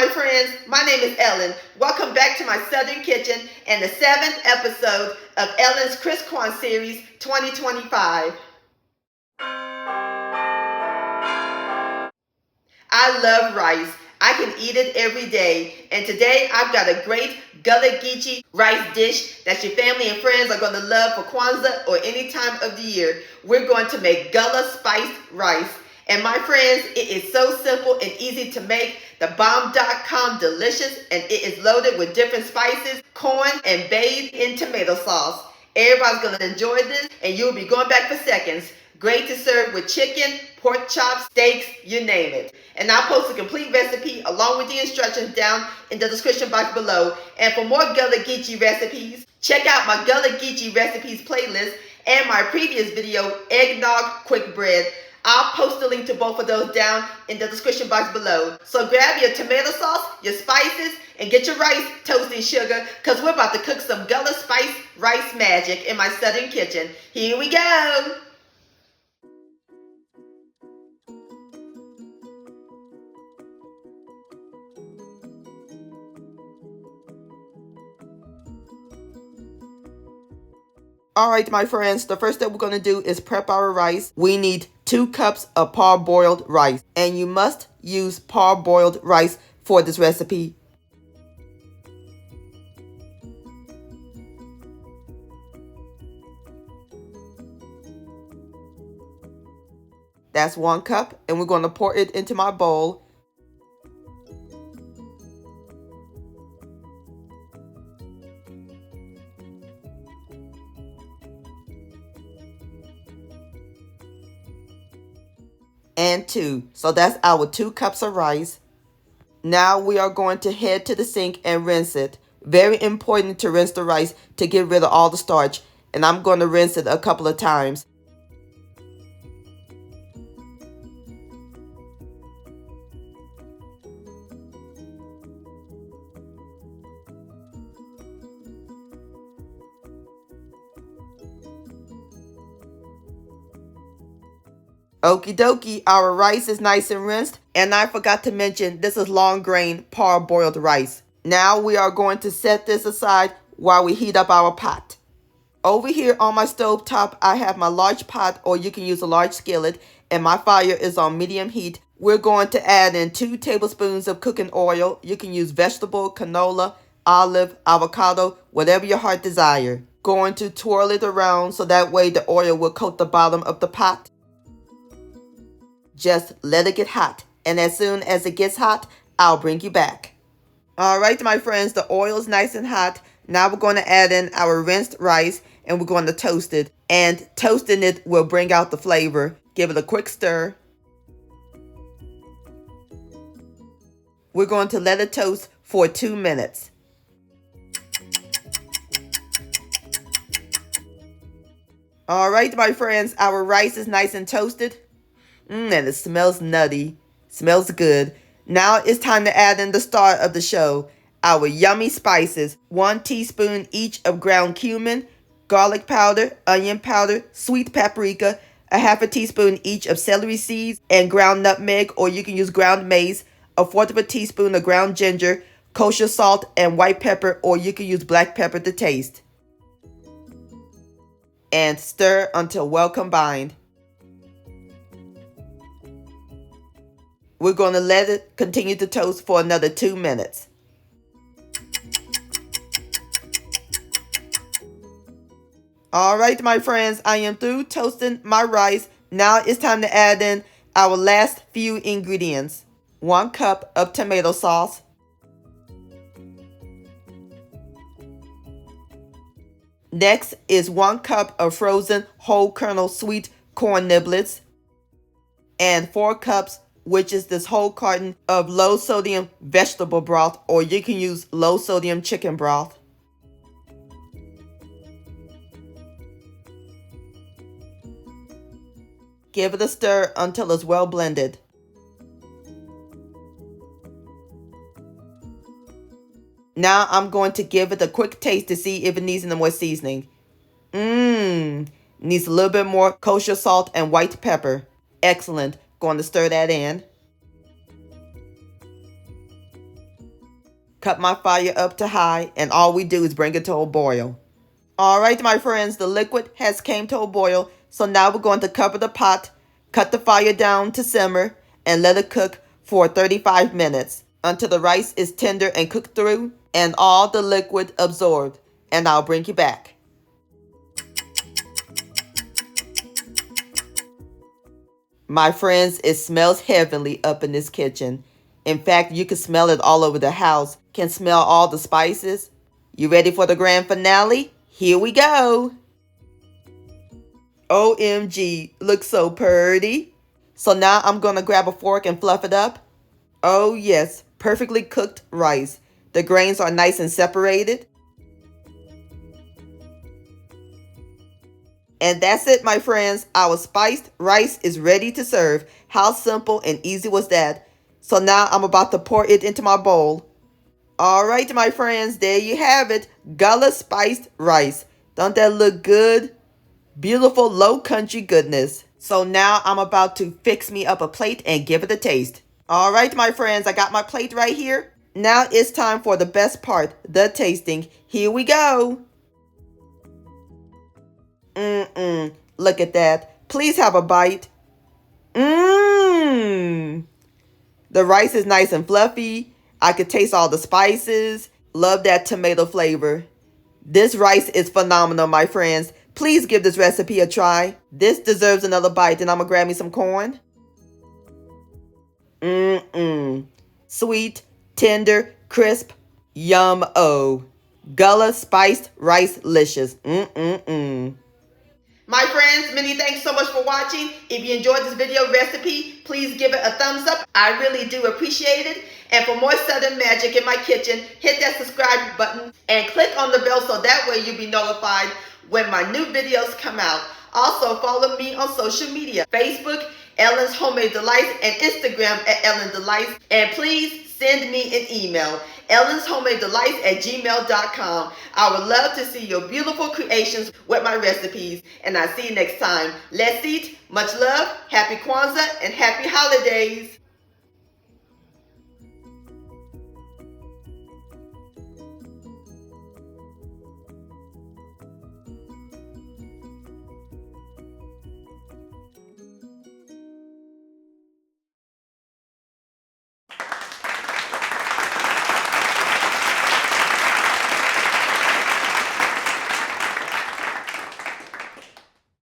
my friends. My name is Ellen. Welcome back to my Southern Kitchen and the 7th episode of Ellen's ChristKwan Series 2025. I love rice. I can eat it every day. And today I've got a great Gullah Geechee rice dish that your family and friends are going to love for Kwanzaa or any time of the year. We're going to make Gullah spiced rice. And my friends, it is so simple and easy to make. The bomb.com delicious, and it is loaded with different spices, corn, and bathed in tomato sauce. Everybody's going to enjoy this, and you'll be going back for seconds. Great to serve with chicken, pork chops, steaks, you name it. And I'll post a complete recipe along with the instructions down in the description box below. And for more Gullah Geechee recipes, check out my Gullah Geechee recipes playlist and my previous video, Eggnog Quick Bread. I'll post the link to both of those down in the description box below. So grab your tomato sauce, your spices, and get your rice toasting sugar, because we're about to cook some Gullah spice rice magic in my Southern kitchen. Here we go. Alright, my friends, the first step we're going to do is prep our rice. We need 2 cups of parboiled rice, and you must use parboiled rice for this recipe. That's 1 cup, and we're going to pour it into my bowl. And 2. So that's our 2 cups of rice. Now we are going to head to the sink and rinse it. Very important to rinse the rice to get rid of all the starch. And I'm going to rinse it a couple of times. Okie dokie, our rice is nice and rinsed, and I forgot to mention this is long grain parboiled rice. Now we are going to set this aside while we heat up our pot. Over here on my stove top, I have my large pot, or you can use a large skillet, and my fire is on medium heat. We're going to add in 2 tablespoons of cooking oil. You can use vegetable, canola, olive, avocado, whatever your heart desire. Going to twirl it around so that way the oil will coat the bottom of the pot. Just let it get hot, and as soon as it gets hot, I'll bring you back. Alright, my friends, the oil is nice and hot. Now we're going to add in our rinsed rice, and we're going to toast it. And toasting it will bring out the flavor. Give it a quick stir. We're going to let it toast for 2 minutes. Alright, my friends, our rice is nice and toasted. And it smells nutty. Smells good. Now it's time to add in the star of the show. Our yummy spices. 1 teaspoon each of ground cumin, garlic powder, onion powder, sweet paprika, a half a teaspoon each of celery seeds, and ground nutmeg, or you can use ground mace, a 1/4 of a teaspoon of ground ginger, kosher salt, and white pepper, or you can use black pepper to taste. And stir until well combined. We're going to let it continue to toast for another 2 minutes. Alright, my friends, I am through toasting my rice. Now it's time to add in our last few ingredients. 1 cup of tomato sauce. Next is 1 cup of frozen whole kernel sweet corn niblets. And 4 cups, which is this whole carton of low sodium vegetable broth, or you can use low sodium chicken broth. Give it a stir until it's well blended. Now I'm going to give it a quick taste to see if it needs any more seasoning. Needs a little bit more kosher salt and white pepper. Excellent. Going to stir that in. Cut my fire up to high, and all we do is bring it to a boil. All right, my friends, the liquid has came to a boil, so now we're going to cover the pot, cut the fire down to simmer, and let it cook for 35 minutes until the rice is tender and cooked through and all the liquid absorbed, and I'll bring you back. My friends, it smells heavenly up in this kitchen. In fact, you can smell it all over the house. Can smell all the spices. You ready for the grand finale? Here we go. OMG, looks so pretty. So now I'm going to grab a fork and fluff it up. Oh yes, perfectly cooked rice. The grains are nice and separated. And that's it, my friends. Our spiced rice is ready to serve. How simple and easy was that? So now I'm about to pour it into my bowl. All right, my friends, there you have it. Gullah spiced rice. Don't that look good? Beautiful low country goodness. So now I'm about to fix me up a plate and give it a taste. All right, my friends, I got my plate right here. Now it's time for the best part, the tasting. Here we go. Look at that. Please have a bite. The rice is nice and fluffy. I could taste all the spices. Love that tomato flavor. This rice is phenomenal, my friends. Please give this recipe a try. This deserves another bite, and I'm gonna grab me some corn. Sweet, tender, crisp, yum-o. Gullah spiced rice-licious. My friends, many thanks so much for watching. If you enjoyed this video recipe, please give it a thumbs up. I really do appreciate it. And for more Southern magic in my kitchen, hit that subscribe button and click on the bell so that way you'll be notified when my new videos come out. Also, follow me on social media, Facebook, Ellen's Homemade Delights, and Instagram at Ellen Delights. And please send me an email, ellenshomemade@gmail.com. I would love to see your beautiful creations with my recipes. And I'll see you next time. Let's eat. Much love. Happy Kwanzaa and happy holidays.